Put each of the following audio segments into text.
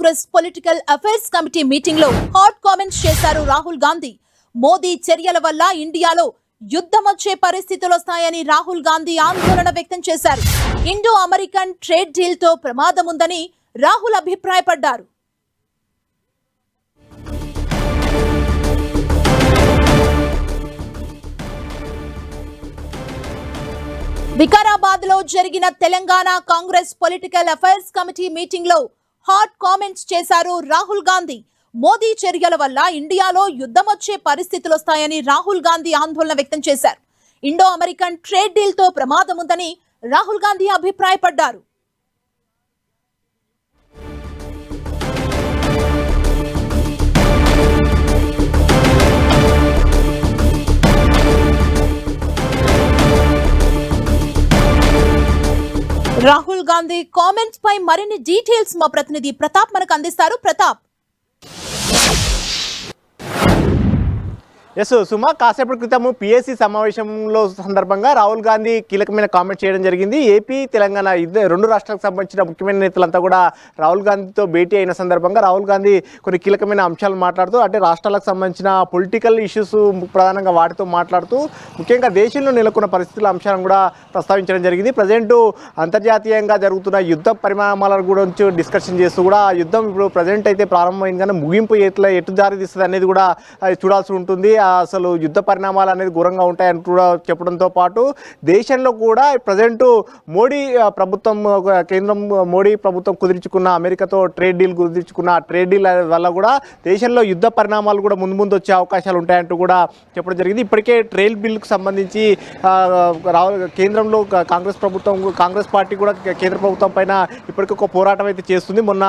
Congress political affairs committee meeting లో hot comments చేశారు రాహుల్ గాంధీ. మోదీ చర్యల వల్ల ఇండియాలో యుద్ధం వచ్చే పరిస్థితులు వస్తాయని రాహుల్ గాంధీ ఆందోళన వ్యక్తం చేశారు. ఇండో అమెరికన్ ట్రేడ్ డీల్ తో ప్రమాదం ఉందని రాహుల్ అభిప్రాయపడ్డారు. వికారాబాద్ లో జరిగిన Telangana Congress political affairs committee meeting లో హాట్ కామెంట్స్ చేశారు రాహుల్ గాంధీ. మోదీ చర్యల వల్ల ఇండియాలో యుద్ధం వచ్చే పరిస్థితులు వస్తాయని రాహుల్ గాంధీ ఆందోళన వ్యక్తం చేశారు. ఇండో అమెరికన్ ట్రేడ్ డీల్ తో ప్రమాదం ఉందని రాహుల్ గాంధీ అభిప్రాయపడ్డారు. రాహుల్ గాంధీ కామెంట్స్ పై మరిన్ని డీటెయిల్స్ మా ప్రతినిధి ప్రతాప్ మనకు అందిస్తారు. ప్రతాప్. ఎస్ సుమా, కాసేపటి క్రితము పిఎస్సి సమావేశంలో సందర్భంగా రాహుల్ గాంధీ కీలకమైన కామెంట్ చేయడం జరిగింది. ఏపీ తెలంగాణ రెండు రాష్ట్రాలకు సంబంధించిన ముఖ్యమైన నేతలంతా కూడా రాహుల్ గాంధీతో భేటీ అయిన సందర్భంగా రాహుల్ గాంధీ కొన్ని కీలకమైన అంశాలు మాట్లాడుతూ, అంటే రాష్ట్రాలకు సంబంధించిన పొలిటికల్ ఇష్యూస్ ప్రధానంగా వాటితో మాట్లాడుతూ ముఖ్యంగా దేశంలో నెలకొన్న పరిస్థితుల అంశాలను కూడా ప్రస్తావించడం జరిగింది. ప్రజెంట్ అంతర్జాతీయంగా జరుగుతున్న యుద్ధ పరిణామాల గురించి డిస్కషన్ చేస్తూ కూడా ఆ యుద్ధం ఇప్పుడు ప్రజెంట్ అయితే ప్రారంభమైంది కానీ ముగింపు ఎటు దారి తీస్తుంది అనేది కూడా చూడాల్సి ఉంటుంది. అసలు యుద్ధ పరిణామాలు అనేది ఘోరంగా ఉంటాయని కూడా చెప్పడంతో పాటు దేశంలో కూడా ప్రజెంట్ మోడీ ప్రభుత్వం కేంద్రం మోడీ ప్రభుత్వం కుదిరించుకున్న అమెరికాతో ట్రేడ్ డీల్ కుదిరించుకున్న ఆ ట్రేడ్ డీల్ వల్ల కూడా దేశంలో యుద్ధ పరిణామాలు కూడా ముందు వచ్చే అవకాశాలు ఉంటాయంటూ కూడా చెప్పడం జరిగింది. ఇప్పటికే ట్రేడ్ బిల్కు సంబంధించి కేంద్రంలో కాంగ్రెస్ పార్టీ కూడా కేంద్ర ప్రభుత్వం పైన ఇప్పటికీ ఒక పోరాటం అయితే చేస్తుంది. మొన్న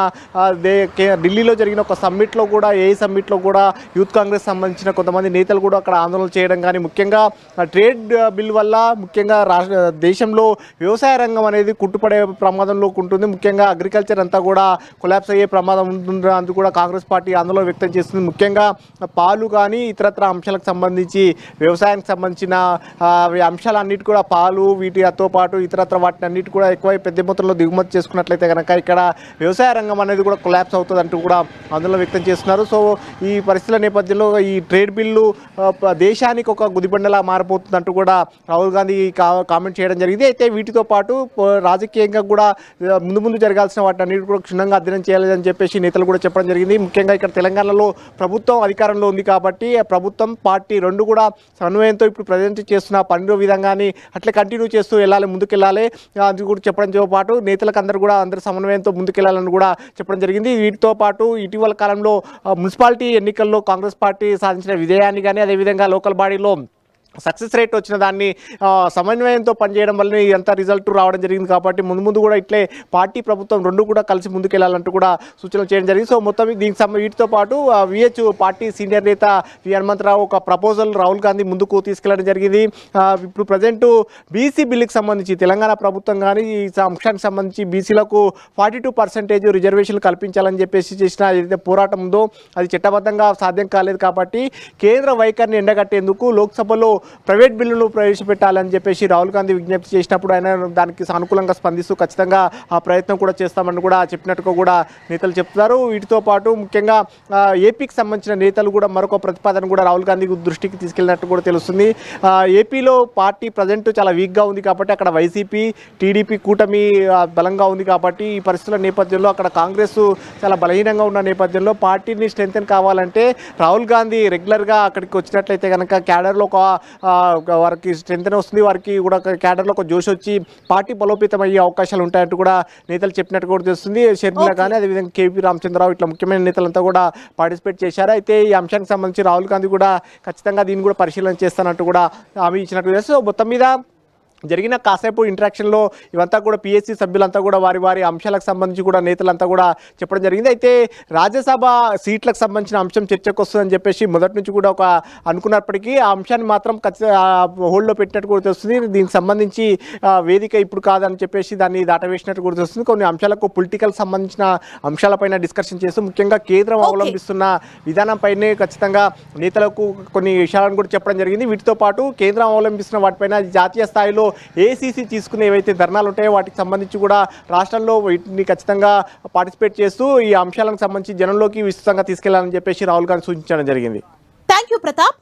ఢిల్లీలో జరిగిన ఒక సమ్మిట్లో కూడా సమ్మిట్లో కూడా యూత్ కాంగ్రెస్ సంబంధించిన కొంతమంది నేతలు కూడా అక్కడ ఆందోళన చేయడం కానీ ముఖ్యంగా ట్రేడ్ బిల్ వల్ల ముఖ్యంగా దేశంలో వ్యవసాయ రంగం అనేది కుట్టుపడే ప్రమాదంలో ఉంటుంది. ముఖ్యంగా అగ్రికల్చర్ అంతా కూడా కొలాప్స్ అయ్యే ప్రమాదం ఉంటుంది. అందుకు కూడా కాంగ్రెస్ పార్టీ ఆందోళన వ్యక్తం చేస్తుంది. ముఖ్యంగా పాలు కానీ ఇతరత్ర అంశాలకు సంబంధించి వ్యవసాయానికి సంబంధించిన అంశాలన్నిటి కూడా పాలు వీటితో పాటు ఇతరత్ర వాటిని అన్నిటి కూడా ఎక్కువ పెద్ద మొత్తంలో దిగుమతి చేసుకున్నట్లయితే కనుక ఇక్కడ వ్యవసాయ రంగం అనేది కూడా కొలాప్స్ అవుతుంది అంటూ కూడా ఆందోళన వ్యక్తం చేస్తున్నారు. సో ఈ పరిస్థితుల నేపథ్యంలో ఈ ట్రేడ్ బిల్లు దేశానికి ఒక గుదిబండలా మారిపోతుందంటూ కూడా రాహుల్ గాంధీ కామెంట్ చేయడం జరిగింది. అయితే వీటితో పాటు రాజకీయంగా కూడా ముందు జరగాల్సిన వాటిని అన్నిటి కూడా క్షుణ్ణంగా అధ్యయనం చేయాలని చెప్పేసి నేతలు కూడా చెప్పడం జరిగింది. ముఖ్యంగా ఇక్కడ తెలంగాణలో ప్రభుత్వం అధికారంలో ఉంది కాబట్టి ప్రభుత్వం పార్టీ రెండు కూడా సమన్వయంతో ఇప్పుడు ప్రజెంట్ చేస్తున్న పనిలో విధంగాని అట్లా కంటిన్యూ చేస్తూ ముందుకెళ్ళాలి అది కూడా చెప్పడంతో పాటు నేతలకు అందరూ సమన్వయంతో ముందుకెళ్లాలని కూడా చెప్పడం జరిగింది. వీటితో పాటు ఇటీవల కాలంలో మున్సిపాలిటీ ఎన్నికల్లో కాంగ్రెస్ పార్టీ సాధించిన విజయాన్ని కానీ అదేవిధంగా లోకల్ బాడీలో సక్సెస్ రేట్ వచ్చిన దాన్ని సమన్వయంతో పనిచేయడం వల్ల ఎంత రిజల్ట్ రావడం జరిగింది. కాబట్టి ముందు కూడా ఇట్లే పార్టీ ప్రభుత్వం రెండు కూడా కలిసి ముందుకెళ్లాలంటూ కూడా సూచనలు చేయడం జరిగింది. సో మొత్తం వీటితో పాటు విహెచ్ పార్టీ సీనియర్ నేత వి హనుమంతరావు ఒక ప్రపోజల్ రాహుల్ గాంధీ ముందుకు తీసుకెళ్లడం జరిగింది. ఇప్పుడు ప్రజెంట్ బీసీ బిల్లుకి సంబంధించి తెలంగాణ ప్రభుత్వం కానీ ఈ అంశానికి సంబంధించి బీసీలకు 42% రిజర్వేషన్లు కల్పించాలని చెప్పేసి చేసిన ఏదైతే పోరాటం ఉందో అది చట్టబద్ధంగా సాధ్యం కాలేదు. కాబట్టి కేంద్ర వైఖరిని ఎండగట్టేందుకు లోక్సభలో ప్రైవేట్ బిల్లును ప్రవేశపెట్టాలని చెప్పేసి రాహుల్ గాంధీ విజ్ఞప్తి చేసినప్పుడు ఆయన దానికి సానుకూలంగా స్పందిస్తూ ఖచ్చితంగా ఆ ప్రయత్నం కూడా చేస్తామని కూడా చెప్పినట్టుగా కూడా నేతలు చెప్తున్నారు. వీటితో పాటు ముఖ్యంగా ఏపీకి సంబంధించిన నేతలు కూడా మరొక ప్రతిపాదన కూడా రాహుల్ గాంధీ దృష్టికి తీసుకెళ్ళినట్టు కూడా తెలుస్తుంది. ఏపీలో పార్టీ ప్రజెంట్ చాలా వీక్గా ఉంది కాబట్టి అక్కడ వైసీపీ టీడీపీ కూటమి బలంగా ఉంది కాబట్టి ఈ పరిస్థితుల నేపథ్యంలో అక్కడ కాంగ్రెస్ చాలా బలహీనంగా ఉన్న నేపథ్యంలో పార్టీని స్ట్రెంథెన్ కావాలంటే రాహుల్ గాంధీ రెగ్యులర్గా అక్కడికి వచ్చినట్లయితే కనుక క్యాడర్లో వారికి స్ట్రెంత్ వస్తుంది, వారికి కూడా క్యాడర్లో ఒక జోష్ వచ్చి పార్టీ బలోపేతం అయ్యే అవకాశాలు ఉంటాయంటూ కూడా నేతలు చెప్పినట్టు కూడా తెలుస్తుంది. షర్మిల కానీ అదేవిధంగా కేపీ రామచంద్రరావు ఇట్లా ముఖ్యమైన నేతలంతా కూడా పార్టిసిపేట్ చేశారు. అయితే ఈ అంశానికి సంబంధించి రాహుల్ గాంధీ కూడా ఖచ్చితంగా దీన్ని కూడా పరిశీలన చేస్తానంటూ కూడా హామీ ఇచ్చినట్టు తెలుసు. మొత్తం మీద జరిగిన కాసేపు ఇంటరాక్షన్లో ఇవంతా కూడా పిఎస్సి సభ్యులంతా కూడా వారి అంశాలకు సంబంధించి కూడా నేతలంతా కూడా చెప్పడం జరిగింది. అయితే రాజ్యసభ సీట్లకు సంబంధించిన అంశం చర్చకు వస్తుందని చెప్పేసి మొదటి నుంచి కూడా ఒక అనుకున్నప్పటికీ ఆ అంశాన్ని మాత్రం హోల్డ్లో పెట్టినట్టు కూడా తెలుస్తుంది. దీనికి సంబంధించి వేదిక ఇప్పుడు కాదని చెప్పేసి దాన్ని దాటవేసినట్టు కూడా తెలుస్తుంది. కొన్ని అంశాలకు పొలిటికల్ సంబంధించిన అంశాలపైన డిస్కషన్ చేస్తూ ముఖ్యంగా కేంద్రం అవలంబిస్తున్న విధానంపైనే ఖచ్చితంగా నేతలకు కొన్ని విషయాలను కూడా చెప్పడం జరిగింది. వీటితో పాటు కేంద్రం అవలంబిస్తున్న వాటిపైన జాతీయ స్థాయిలో ఏఐసీసీ తీసుకునే ఏవైతే ధర్నాలు ఉంటాయో వాటికి సంబంధించి కూడా రాష్ట్రంలో వీటిని ఖచ్చితంగా పార్టిసిపేట్ చేస్తూ ఈ అంశాలకు సంబంధించి జనంలోకి విస్తృతంగా తీసుకెళ్లాలని చెప్పేసి రాహుల్ గాంధీ సూచించడం జరిగింది. Thank you Pratap.